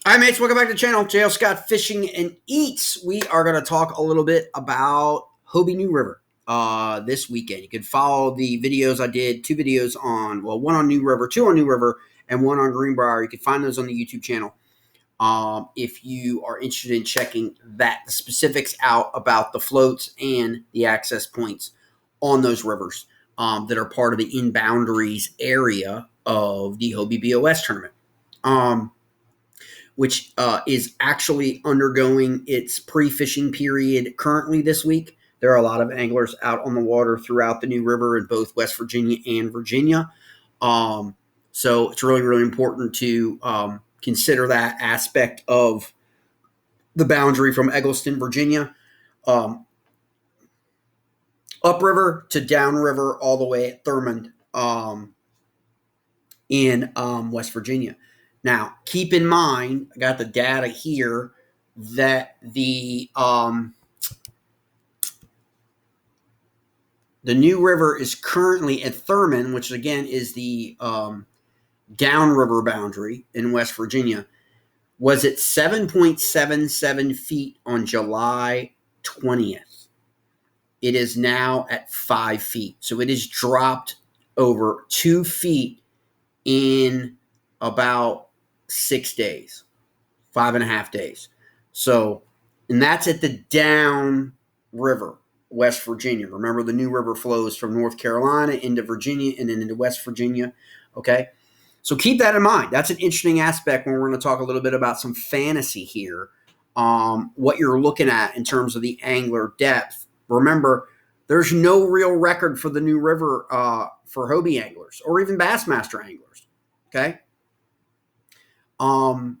Hi, mates. Welcome back to the channel. JL Scott Fishing and Eats. We are going to talk a little bit about Hobie New River this weekend. You can follow the videos I did, two videos on, well, one on New River, two on New River, and one on Greenbrier. You can find those on the YouTube channel if you are interested in checking the specifics out about the floats and the access points on those rivers that are part of the in-boundaries area of the Hobie BOS tournament. Which is actually undergoing its pre-fishing period currently this week. There are a lot of anglers out on the water throughout the New River in both West Virginia and Virginia. So it's really, really important to consider that aspect of the boundary from Eggleston, Virginia, upriver to downriver all the way at Thurmond in West Virginia. Now, keep in mind, I got the data here that the New River is currently at Thurmond, which again is the downriver boundary in West Virginia, was at 7.77 feet on July 20th. It is now at 5 feet. So it has dropped over 2 feet in about 6 days, 5.5 days. So, and that's at the down river, West Virginia. Remember, the New River flows from North Carolina into Virginia and then into West Virginia. Okay. So keep that in mind. That's an interesting aspect when we're going to talk a little bit about some fantasy here. What you're looking at in terms of the angler depth. Remember, there's no real record for the New River for Hobie anglers or even Bassmaster anglers. Okay. In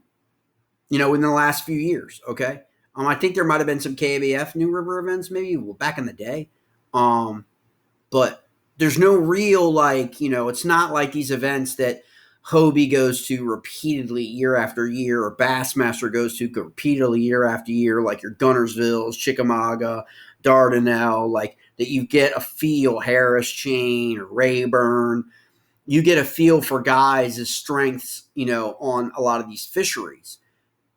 the last few years. Okay. I think there might have been some KBF New River events maybe back in the day. But there's no real, it's not like these events that Hobie goes to repeatedly year after year or Bassmaster goes to repeatedly year after year, like your Gunnersvilles, Chickamauga, Dardanelle, like that you get a feel, Harris Chain or Rayburn. You get a feel for guys' strengths, on a lot of these fisheries.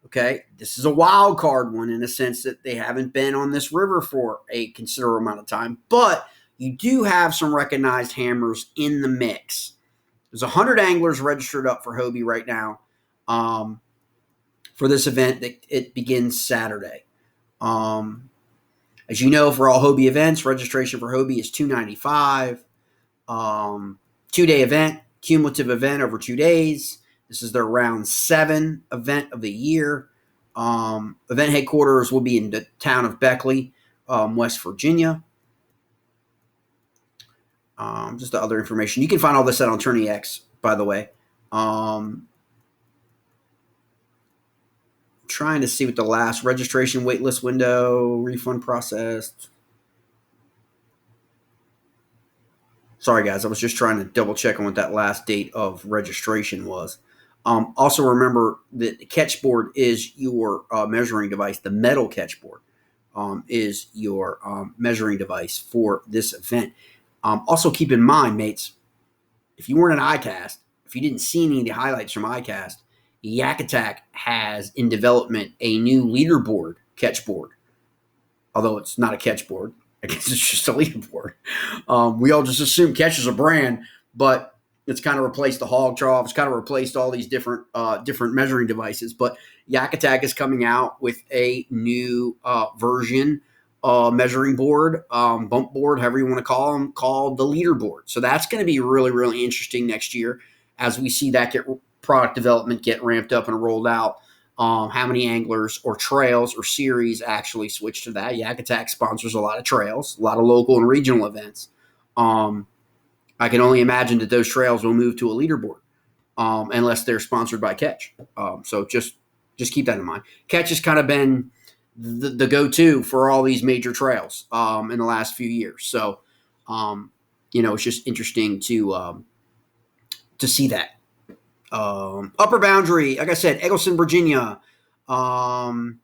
Okay, this is a wild card one in a sense that they haven't been on this river for a considerable amount of time, but you do have some recognized hammers in the mix. There's 100 anglers registered up for Hobie right now for this event. It begins Saturday. As you know, for all Hobie events, registration for Hobie is $295. 2-day event, cumulative event over 2 days. This is their round 7 event of the year. Event headquarters will be in the town of Beckley, West Virginia. Just the other information. You can find all this out on Tourney X, by the way. Trying to see what the last registration waitlist window, refund processed. Sorry, guys. I was just trying to double check on what that last date of registration was. Also, remember that the catch board is your measuring device. The metal catch board is your measuring device for this event. Also, keep in mind, mates, if you weren't at ICAST, if you didn't see any of the highlights from ICAST, Yak Attack has in development a new leaderboard catch board. Although it's not a catch board. I guess it's just a leaderboard. We all just assume Catch is a brand, but it's kind of replaced the hog trough. It's kind of replaced all these different measuring devices. But Yak Attack is coming out with a new version measuring board, bump board, however you want to call them, called the leaderboard. So that's going to be really, really interesting next year as we see that product development get ramped up and rolled out. How many anglers or trails or series actually switch to that? Yak Attack sponsors a lot of trails, a lot of local and regional events. I can only imagine that those trails will move to a leaderboard unless they're sponsored by Catch. So just keep that in mind. Catch has kind of been the go-to for all these major trails in the last few years. So, it's just interesting to see that. Upper boundary, like I said, Eggleston, Virginia, and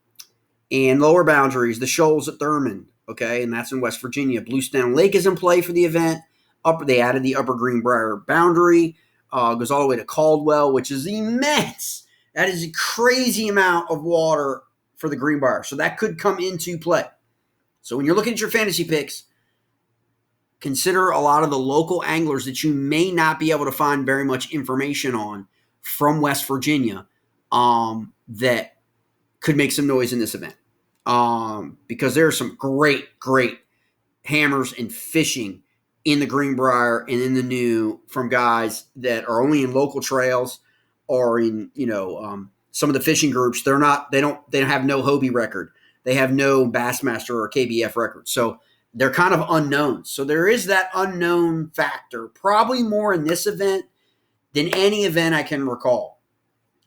lower boundaries, the Shoals at Thurmond, okay, and that's in West Virginia. Bluestone Lake is in play for the event. They added the Upper Greenbrier boundary, goes all the way to Caldwell, which is immense. That is a crazy amount of water for the greenbrier. So that could come into play. So when you're looking at your fantasy picks, consider a lot of the local anglers that you may not be able to find very much information on from West Virginia that could make some noise in this event. Because there are some great, great hammers and fishing in the Greenbrier and in the New from guys that are only in local trails or in some of the fishing groups. They don't have no Hobie record. They have no Bassmaster or KBF record. So they're kind of unknown. So there is that unknown factor, probably more in this event than any event I can recall.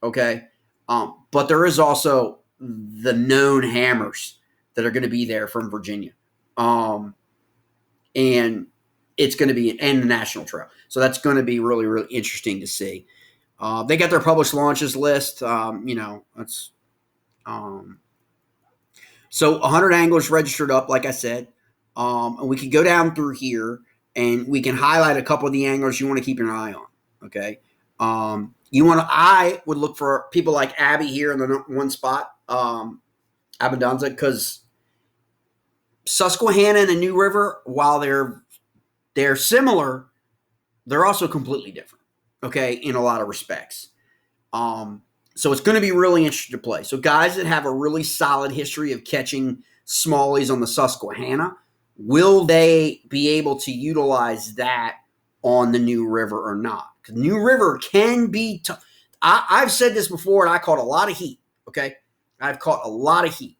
Okay. But there is also the known hammers that are going to be there from Virginia. And it's going to be and the national trail. So that's going to be really, really interesting to see. They got their published launches list. That's so 100 anglers registered up, like I said. And we can go down through here and we can highlight a couple of the anglers you want to keep an eye on. Okay. I would look for people like Abby here in the one spot, Abundanza, because Susquehanna and the New River, while they're similar, they're also completely different. Okay, in a lot of respects. So it's going to be really interesting to play. So guys that have a really solid history of catching smallies on the Susquehanna, will they be able to utilize that on the New River or not? Because New River can be tough. I've said this before, and I caught a lot of heat. Okay, I've caught a lot of heat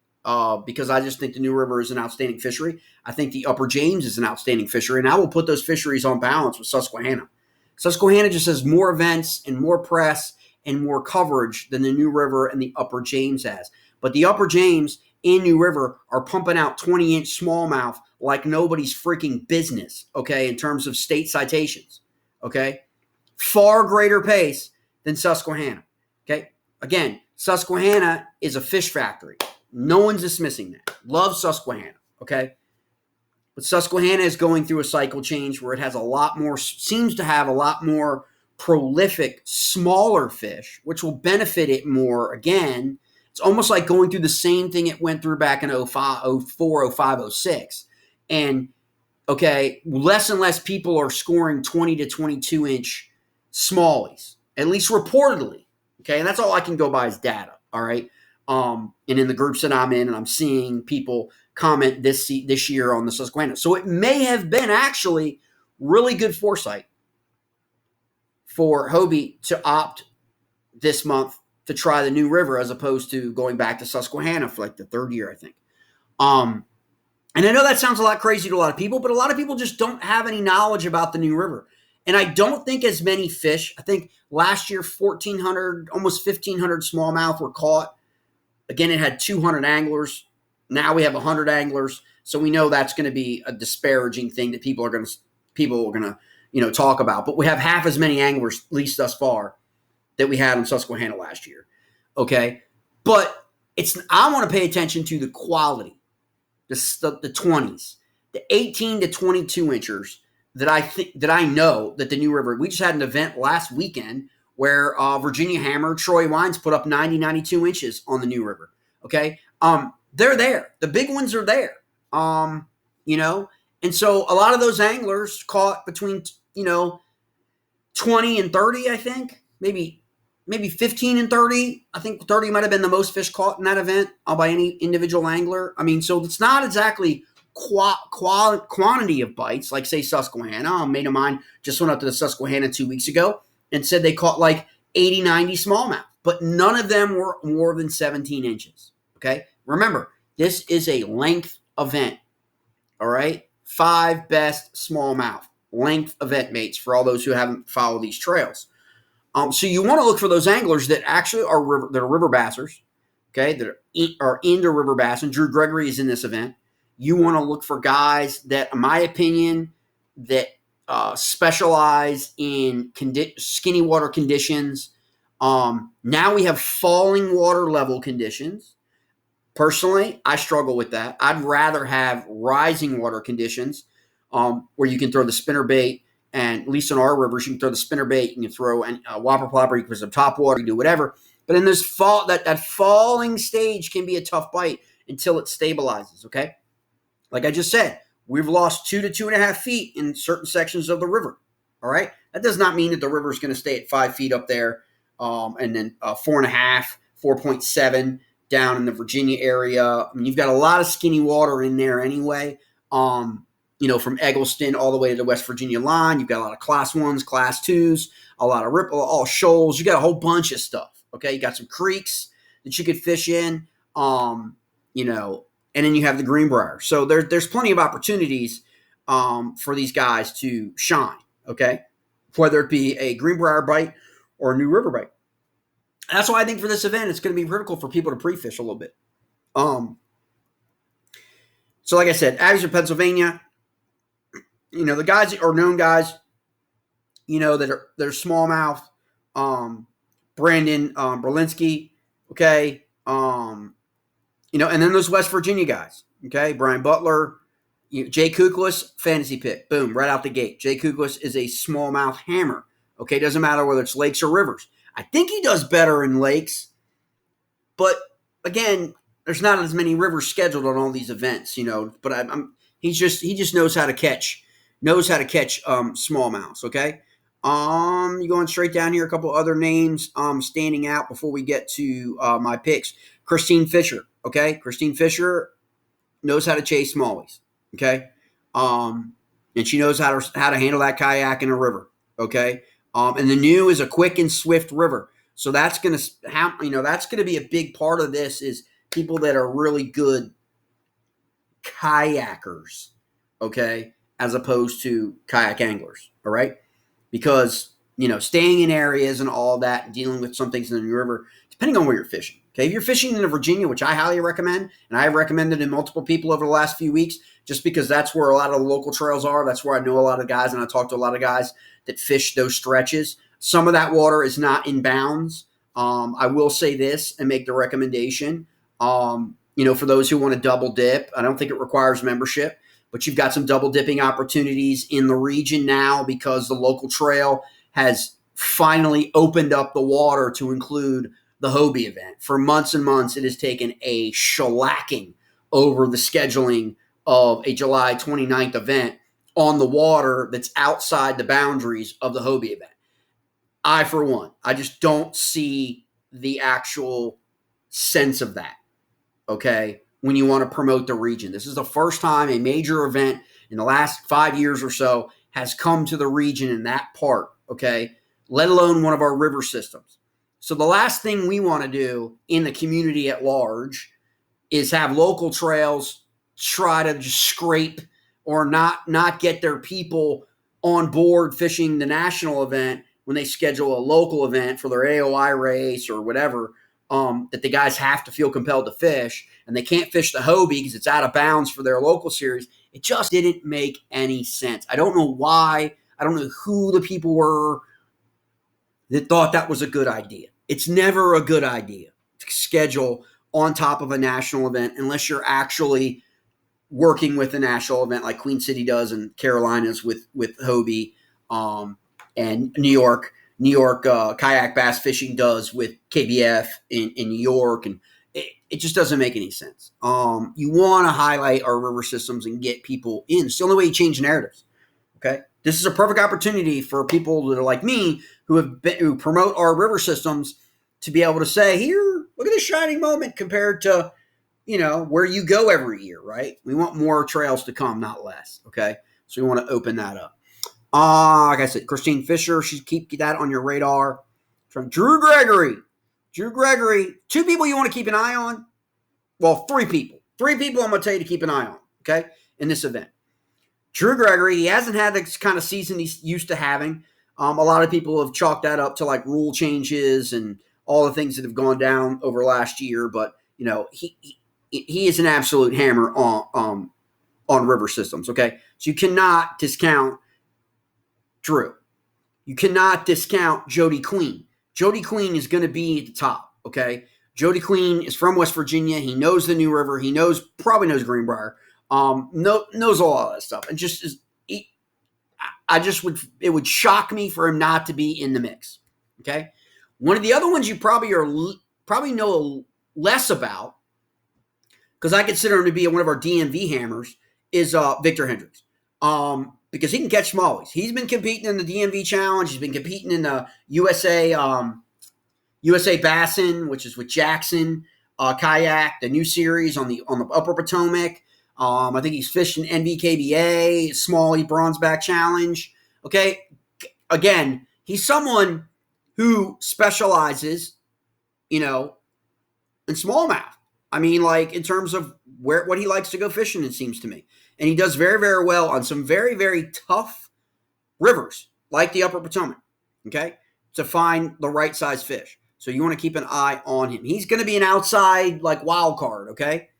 because I just think the New River is an outstanding fishery. I think the Upper James is an outstanding fishery, and I will put those fisheries on balance with Susquehanna. Susquehanna just has more events and more press and more coverage than the New River and the Upper James has. But the Upper James and New River are pumping out 20-inch smallmouth like nobody's freaking business, okay, in terms of state citations, okay? Far greater pace than Susquehanna, okay? Again, Susquehanna is a fish factory. No one's dismissing that. Love Susquehanna, okay? But Susquehanna is going through a cycle change where it has seems to have a lot more prolific, smaller fish, which will benefit it more. Again, it's almost like going through the same thing it went through back in 05, 04, 05, 06. And, okay, less and less people are scoring 20 to 22-inch smallies, at least reportedly. Okay, and that's all I can go by is data, all right? And in the groups that I'm in, and I'm seeing people comment this year on the Susquehanna. So it may have been actually really good foresight for Hobie to opt this month to try the New River as opposed to going back to Susquehanna for like the third year, I think. And I know that sounds a lot crazy to a lot of people, but a lot of people just don't have any knowledge about the New River. And I don't think as many fish. I think last year 1,400, almost 1,500 smallmouth were caught. Again, it had 200 anglers. Now we have 100 anglers. So we know that's going to be a disparaging thing that people are going to talk about. But we have half as many anglers, at least thus far, that we had on Susquehanna last year. Okay? But I want to pay attention to the quality, the 20s, the 18 to 22 inchers that I know that the New River. We just had an event last weekend where Virginia Hammer, Troy Wines put up 90, 92 inches on the New River. Okay? They're there. The big ones are there. And so a lot of those anglers caught between, 20 and 30, I think. Maybe 15 and 30. I think 30 might have been the most fish caught in that event by any individual angler. I mean, so it's not exactly quantity of bites, like, say, Susquehanna. A mate of mine just went up to the Susquehanna 2 weeks ago and said they caught like 80, 90 smallmouth. But none of them were more than 17 inches. Okay? Remember, this is a length event. All right? 5 best smallmouth. Length event, mates, for all those who haven't followed these trails. So you want to look for those anglers that actually are river bassers, okay, that are into river bass, and Drew Gregory is in this event. You want to look for guys that, in my opinion, that specialize in skinny water conditions. Now we have falling water level conditions. Personally, I struggle with that. I'd rather have rising water conditions where you can throw the spinner bait. And at least in our rivers, you can throw the spinner bait, you can throw a whopper plopper, you can put some top water, you can do whatever. But in this fall, that falling stage can be a tough bite until it stabilizes, okay? Like I just said, we've lost 2 to 2.5 feet in certain sections of the river, all right? That does not mean that the river is going to stay at 5 feet up there, and then 4.5, 4.7 down in the Virginia area. I mean, you've got a lot of skinny water in there anyway. From Eggleston all the way to the West Virginia line. You've got a lot of class 1s, class 2s, a lot of ripple, all shoals. You got a whole bunch of stuff, okay? You got some creeks that you could fish in, and then you have the Greenbrier. So there's plenty of opportunities for these guys to shine, okay? Whether it be a Greenbrier bite or a New River bite. That's why I think for this event, it's going to be critical for people to pre-fish a little bit. So like I said, Addison, Pennsylvania, the guys that are known guys, that are smallmouth, Brandon Berlinski, okay, and then those West Virginia guys, okay, Brian Butler, Jay Kuklis, fantasy pick, boom, right out the gate. Jay Kuklis is a smallmouth hammer, okay, doesn't matter whether it's lakes or rivers. I think he does better in lakes, but again, there's not as many rivers scheduled on all these events, But he just knows how to catch smallmouths. Okay, you going straight down here. A couple other names standing out before we get to my picks. Christine Fisher. Okay, Christine Fisher knows how to chase smallies. Okay, and she knows how to handle that kayak in a river. Okay, and the New is a quick and swift river. So that's gonna be a big part of this is people that are really good kayakers, okay, as opposed to kayak anglers, all right? Because, staying in areas and all that, dealing with some things in the New River, depending on where you're fishing, okay? If you're fishing in Virginia, which I highly recommend, and I have recommended to multiple people over the last few weeks, just because that's where a lot of the local trails are. That's where I know a lot of guys, and I talk to a lot of guys that fish those stretches. Some of that water is not in bounds. I will say this and make the recommendation. For those who want to double dip, I don't think it requires membership, but you've got some double dipping opportunities in the region now because the local trail has finally opened up the water to include the Hobie event. For months and months, it has taken a shellacking over the scheduling of a July 29th event on the water that's outside the boundaries of the Hobie event. I, for one, I just don't see the actual sense of that. Okay, when you want to promote the region. This is the first time a major event in the last 5 years or so has come to the region in that part, okay, let alone one of our river systems. So the last thing we want to do in the community at large is have local trails try to just scrape or not get their people on board fishing the national event when they schedule a local event for their AOI race or whatever. That the guys have to feel compelled to fish, and they can't fish the Hobie because it's out of bounds for their local series. It just didn't make any sense. I don't know why. I don't know who the people were that thought that was a good idea. It's never a good idea to schedule on top of a national event unless you're actually working with a national event like Queen City does and Carolinas with Hobie and New York kayak bass fishing does with KBF in New York, and it just doesn't make any sense. You want to highlight our river systems and get people in. It's the only way you change narratives. Okay, this is a perfect opportunity for people that are like me who promote our river systems to be able to say, here, look at this shining moment compared to where you go every year. Right? We want more trails to come, not less. Okay, so we want to open that up. Like I said, Christine Fisher, keep that on your radar. From Drew Gregory. 2 people you want to keep an eye on. Well, 3 people. 3 people I'm going to tell you to keep an eye on, okay, in this event. Drew Gregory, he hasn't had the kind of season he's used to having. A lot of people have chalked that up to like rule changes and all the things that have gone down over last year. But, he is an absolute hammer on river systems, okay? So you cannot discount Drew. You cannot discount Jody Queen. Jody Queen is going to be at the top, okay? Jody Queen is from West Virginia. He knows the New River. He probably knows Greenbrier. Knows all that stuff. And it would shock me for him not to be in the mix, okay? One of the other ones you probably know less about, because I consider him to be one of our DMV hammers, is Victor Hendricks. Because he can catch smallies. He's been competing in the DMV Challenge. He's been competing in the USA Bassin, which is with Jackson, Kayak, the new series on the Upper Potomac. I think he's fishing NVKBA, Smallie Bronzeback Challenge. Okay, again, he's someone who specializes, in smallmouth. I mean, like in terms of what he likes to go fishing, it seems to me, and he does very, very well on some very, very tough rivers like the Upper Potomac. Okay, to find the right size fish. So you want to keep an eye on him. He's going to be an outside like wild card. Okay.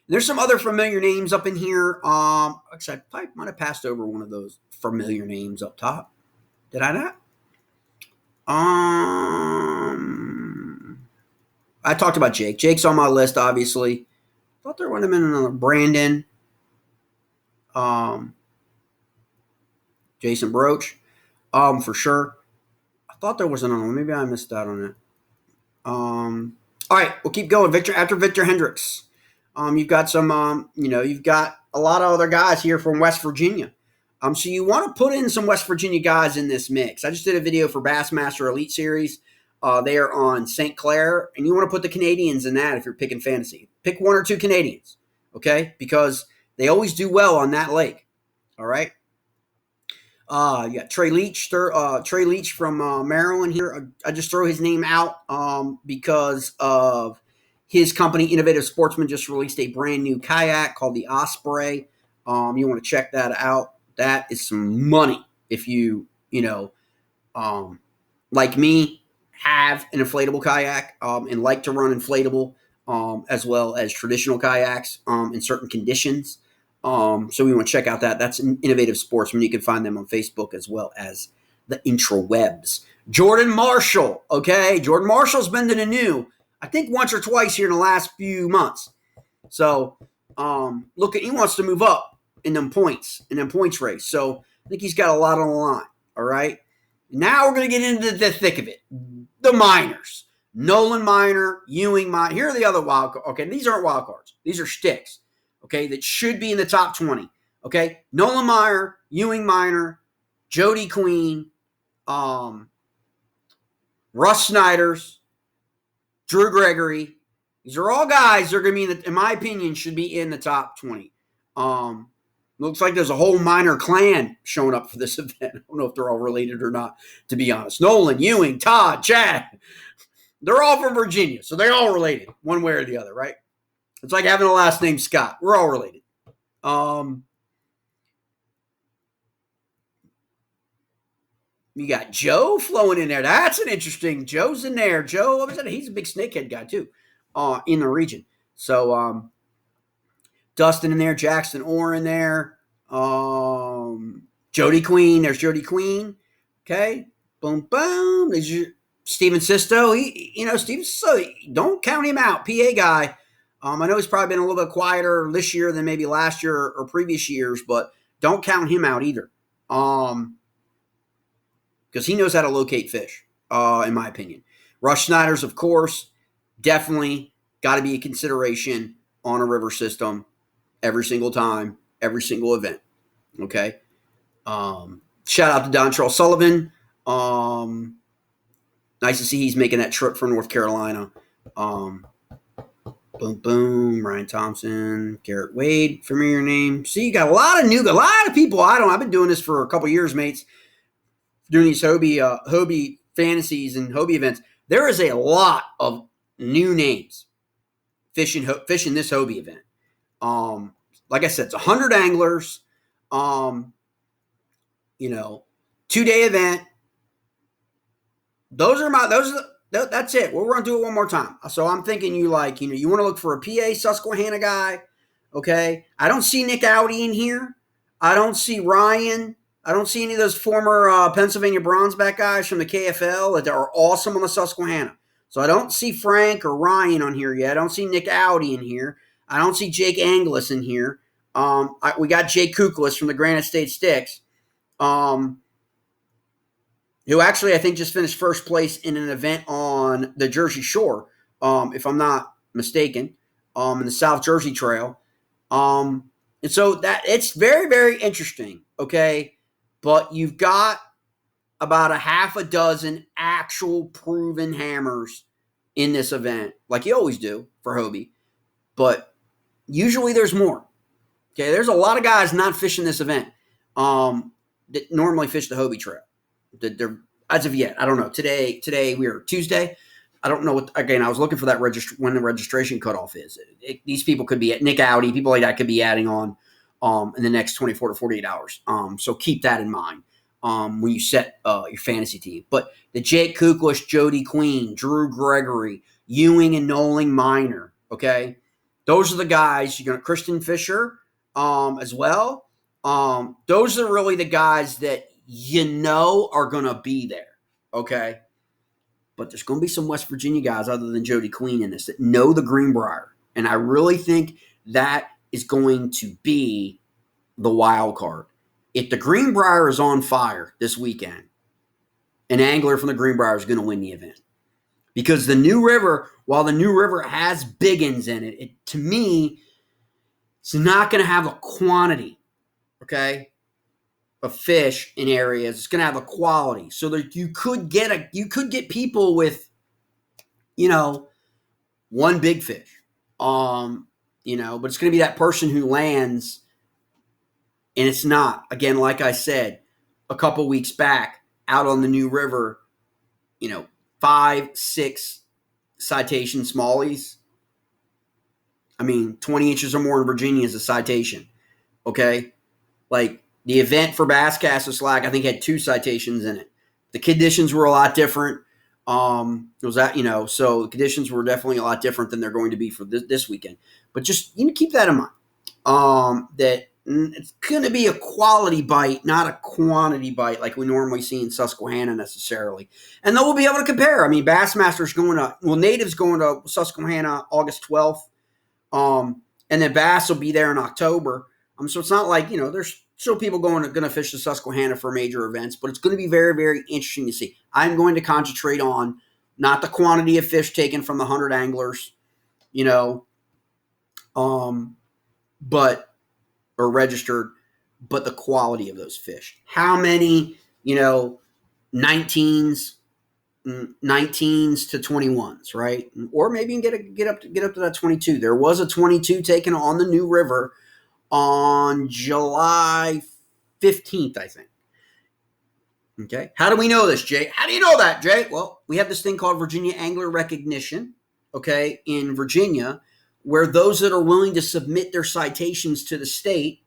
There's some other familiar names up in here. Actually, I might have passed over one of those familiar names up top. Did I not? I talked about Jake. Jake's on my list, obviously. Thought there would have been another Brandon. Jason Broach. For sure. I thought there was another one. Maybe I missed out on it. All right, we'll keep going. After Victor Hendricks. You've got some, you've got a lot of other guys here from West Virginia. So you want to put in some West Virginia guys in this mix. I just did a video for Bassmaster Elite Series. They are on St. Clair, and you want to put the Canadians in that if you're picking fantasy. Pick one or two Canadians, okay? Because they always do well on that lake, all right? You got Trey Leach from Maryland here. I just throw his name out because of his company, Innovative Sportsman, just released a brand new kayak called the Osprey. You want to check that out. That is some money if you like me, have an inflatable kayak and like to run inflatable as well as traditional kayaks in certain conditions. So we want to check out that. That's an Innovative Sportsman. You can find them on Facebook as well as the intrawebs. Jordan Marshall, okay? Jordan Marshall's been to the new, I think once or twice here in the last few months. So he wants to move up in them points race. So I think he's got a lot on the line, all right? Now we're going to get into the thick of it. The minors. Nolan Minor, Ewing Minor. Here are the other wild cards. Okay, these aren't wild cards. These are sticks, okay, that should be in the top 20. Okay, Nolan Minor, Ewing Minor, Jody Queen, Russ Snyder's, Drew Gregory. These are all guys that are going to be, in my opinion, should be in the top 20. Looks like there's a whole minor clan showing up for this event. I don't know if they're all related or not, to be honest. Nolan, Ewing, Todd, Chad. They're all from Virginia, so they're all related, one way or the other, right? It's like having a last name Scott. We're all related. You got Joe flowing in there. That's an interesting. Joe's in there. Joe, what was that? He's a big snakehead guy too, in the region. So Dustin in there, Jackson Orr in there, Jody Queen. There's Jody Queen. Okay, boom, boom. There's your Steven Sisto. Steven Sisto. Don't count him out. PA guy. I know he's probably been a little bit quieter this year than maybe last year or previous years, but don't count him out either. Because he knows how to locate fish, in my opinion. Russ Snyder's, of course, definitely got to be a consideration on a river system every single time, every single event. Okay? Shout out to Don Charles Sullivan. Nice to see he's making that trip from North Carolina. Boom, boom. Ryan Thompson, Garrett Wade, familiar name. See, you got a lot of people. I've been doing this for a couple years, mates. Doing these Hobie fantasies and Hobie events. There is a lot of new names fishing this Hobie event. Like I said, it's 100 anglers. 2-day event. That's it. We're going to do it one more time. So I'm thinking you want to look for a PA Susquehanna guy. Okay. I don't see Nick Audi in here. I don't see Ryan. I don't see any of those former Pennsylvania Bronzeback guys from the KFL that are awesome on the Susquehanna. So I don't see Frank or Ryan on here yet. I don't see Nick Audi in here. I don't see Jake Anglis in here. We got Jake Kuklis from the Granite State Sticks. who actually I think just finished first place in an event on the Jersey Shore, if I'm not mistaken, in the South Jersey Trail. And so that it's very, very interesting. Okay. But you've got about a half a dozen actual proven hammers in this event, like you always do for Hobie. But usually there's more. Okay. There's a lot of guys not fishing this event that normally fish the Hobie Trail. They're, as of yet, I don't know. Today we are Tuesday. I don't know what. Again, I was looking for that when the registration cutoff is. These people could be at Nick Audi. People like that could be adding on in the next 24 to 48 hours. So keep that in mind when you set your fantasy team. But the Jake Kuklish, Jody Queen, Drew Gregory, Ewing, and Nolan Minor. Okay, those are the guys. You're going to Kristen Fisher as well. Those are really the guys that are going to be there, okay? But there's going to be some West Virginia guys other than Jody Queen in this that know the Greenbrier. And I really think that is going to be the wild card. If the Greenbrier is on fire this weekend, an angler from the Greenbrier is going to win the event. Because the New River, while the New River has biggins in it, to me, it's not going to have a quantity, okay, of fish in areas. It's going to have a quality, so that you could get people with, one big fish, but it's going to be that person who lands, and it's not, again, like I said a couple weeks back, out on the New River, 5, 6 citation smallies. I mean, 20 inches or more in Virginia is a citation, okay? Like, the event for Basscast of Slack, I think, had 2 citations in it. The conditions were a lot different. So the conditions were definitely a lot different than they're going to be for this weekend. But just keep that in mind. That it's going to be a quality bite, not a quantity bite like we normally see in Susquehanna necessarily. And then we'll be able to compare. I mean, Bassmaster's Native's going to Susquehanna August 12th. And then Bass will be there in October. So it's not like, there's still people going to fish the Susquehanna for major events, but it's going to be very, very interesting to see. I'm going to concentrate on not the quantity of fish taken from the 100 anglers, or registered, but the quality of those fish. How many, 19s to 21s, right? Or maybe you can get up to that 22. There was a 22 taken on the New River on July 15th, I think. Okay. How do we know this, Jay? How do you know that, Jay? Well, we have this thing called Virginia Angler Recognition, okay, in Virginia, where those that are willing to submit their citations to the state,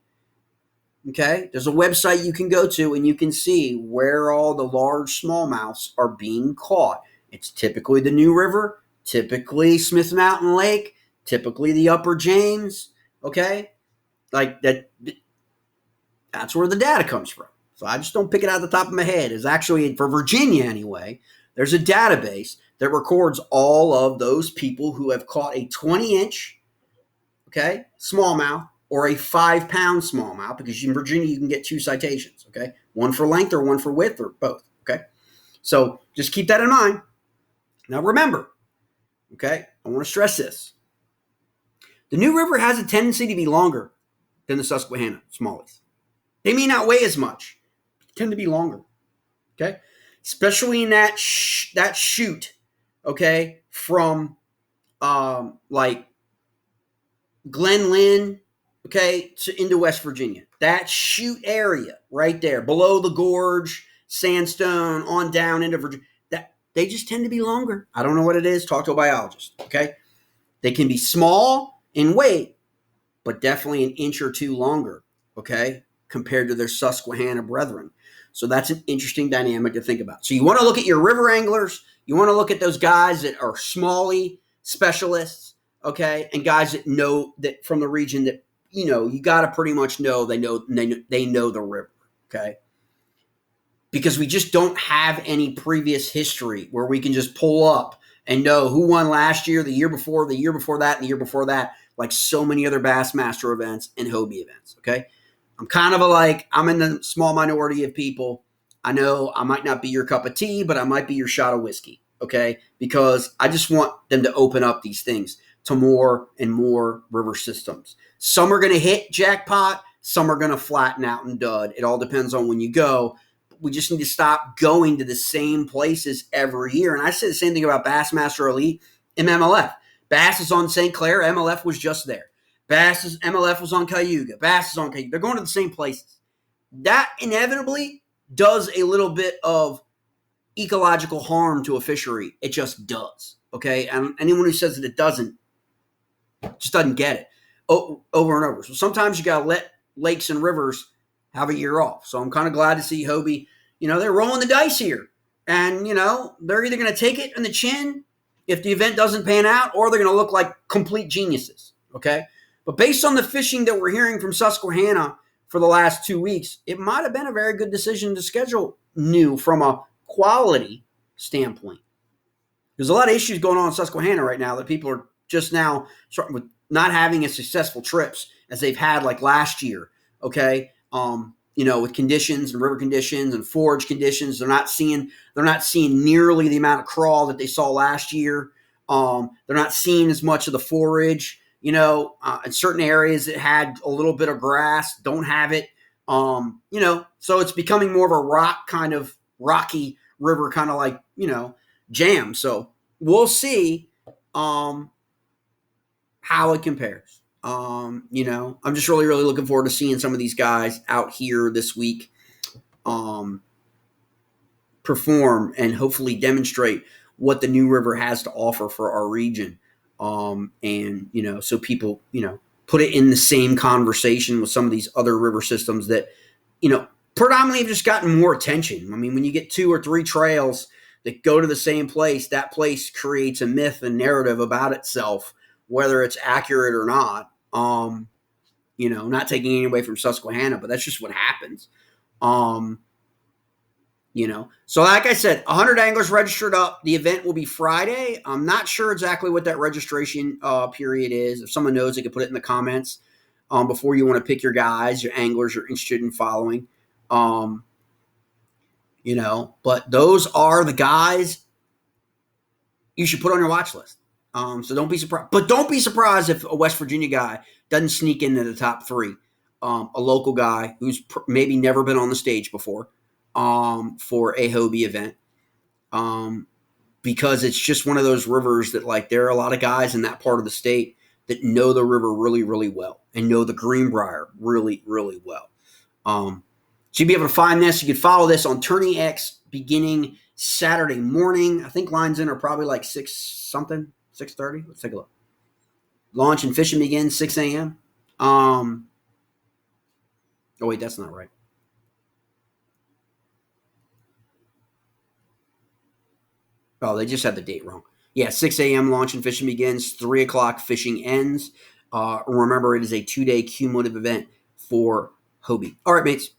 okay, there's a website you can go to and you can see where all the large smallmouths are being caught. It's typically the New River, typically Smith Mountain Lake, typically the Upper James, okay? Like that's where the data comes from. So I just don't pick it out of the top of my head. It's actually, for Virginia anyway, there's a database that records all of those people who have caught a 20-inch, okay, smallmouth or a 5-pound smallmouth, because in Virginia you can get 2 citations, okay? One for length or one for width or both, okay? So just keep that in mind. Now remember, okay, I want to stress this. The New River has a tendency to be longer than the Susquehanna smallies. They may not weigh as much, but tend to be longer, okay? Especially in that chute, okay, from like Glen Lynn, okay, into West Virginia. That chute area right there, below the gorge, sandstone, on down into Virginia, that they just tend to be longer. I don't know what it is. Talk to a biologist, okay? They can be small in weight, but definitely an inch or 2 longer, okay, compared to their Susquehanna brethren. So that's an interesting dynamic to think about. So you want to look at your river anglers. You want to look at those guys that are smallie specialists, okay, and guys that know that from the region that, you got to pretty much know they know the river, okay? Because we just don't have any previous history where we can just pull up and know who won last year, the year before that, and the year before that, like so many other Bassmaster events and Hobie events, okay? I'm kind of I'm in the small minority of people I know I might not be your cup of tea, but I might be your shot of whiskey, okay? Because I just want them to open up these things to more and more river systems. Some are going to hit jackpot, some are going to flatten out and dud. It all depends on when you go. We just need to stop going to the same places every year. And I said the same thing about Bassmaster Elite and MLF. Bass is on St. Clair. MLF was just there. MLF was on Cayuga. Bass is on Cayuga. They're going to the same places. That inevitably does a little bit of ecological harm to a fishery. It just does. Okay? And anyone who says that it doesn't just doesn't get it over and over. So sometimes you got to let lakes and rivers have a year off. So I'm kind of glad to see Hobie, they're rolling the dice here. And, they're either going to take it in the chin if the event doesn't pan out, or they're going to look like complete geniuses. Okay? But based on the fishing that we're hearing from Susquehanna for the last 2 weeks, it might have been a very good decision to schedule new from a quality standpoint. There's a lot of issues going on in Susquehanna right now that people are just now starting with not having as successful trips as they've had like last year. Okay. With conditions and river conditions and forage conditions, they're not seeing nearly the amount of crawl that they saw last year. They're not seeing as much of the forage, in certain areas that had a little bit of grass, don't have it. So it's becoming more of a rocky river, kind of like, jam. So we'll see, how it compares. I'm just really, really looking forward to seeing some of these guys out here this week perform and hopefully demonstrate what the New River has to offer for our region. So people, put it in the same conversation with some of these other river systems that, predominantly have just gotten more attention. I mean, when you get 2 or 3 trails that go to the same place, that place creates a myth and narrative about itself, whether it's accurate or not. Not taking any away from Susquehanna, but that's just what happens. So like I said, 100 anglers registered up. The event will be Friday. I'm not sure exactly what that registration period is. If someone knows, they can put it in the comments before you want to pick your guys, your anglers you're interested in following. But those are the guys you should put on your watch list. So don't be surprised. But don't be surprised if a West Virginia guy doesn't sneak into the top 3. A local guy who's maybe never been on the stage before for a Hobie event. Because it's just one of those rivers that, like, there are a lot of guys in that part of the state that know the river really, really well and know the Greenbrier really, really well. So you'll be able to find this. You can follow this on Tourney X beginning Saturday morning. I think lines in are probably like 6:30. Let's take a look. Launch and fishing begins 6 a.m. Oh, wait, that's not right. Oh, they just had the date wrong. Yeah, 6 a.m. launch and fishing begins. 3 o'clock fishing ends. Remember, it is a 2-day cumulative event for Hobie. All right, mates.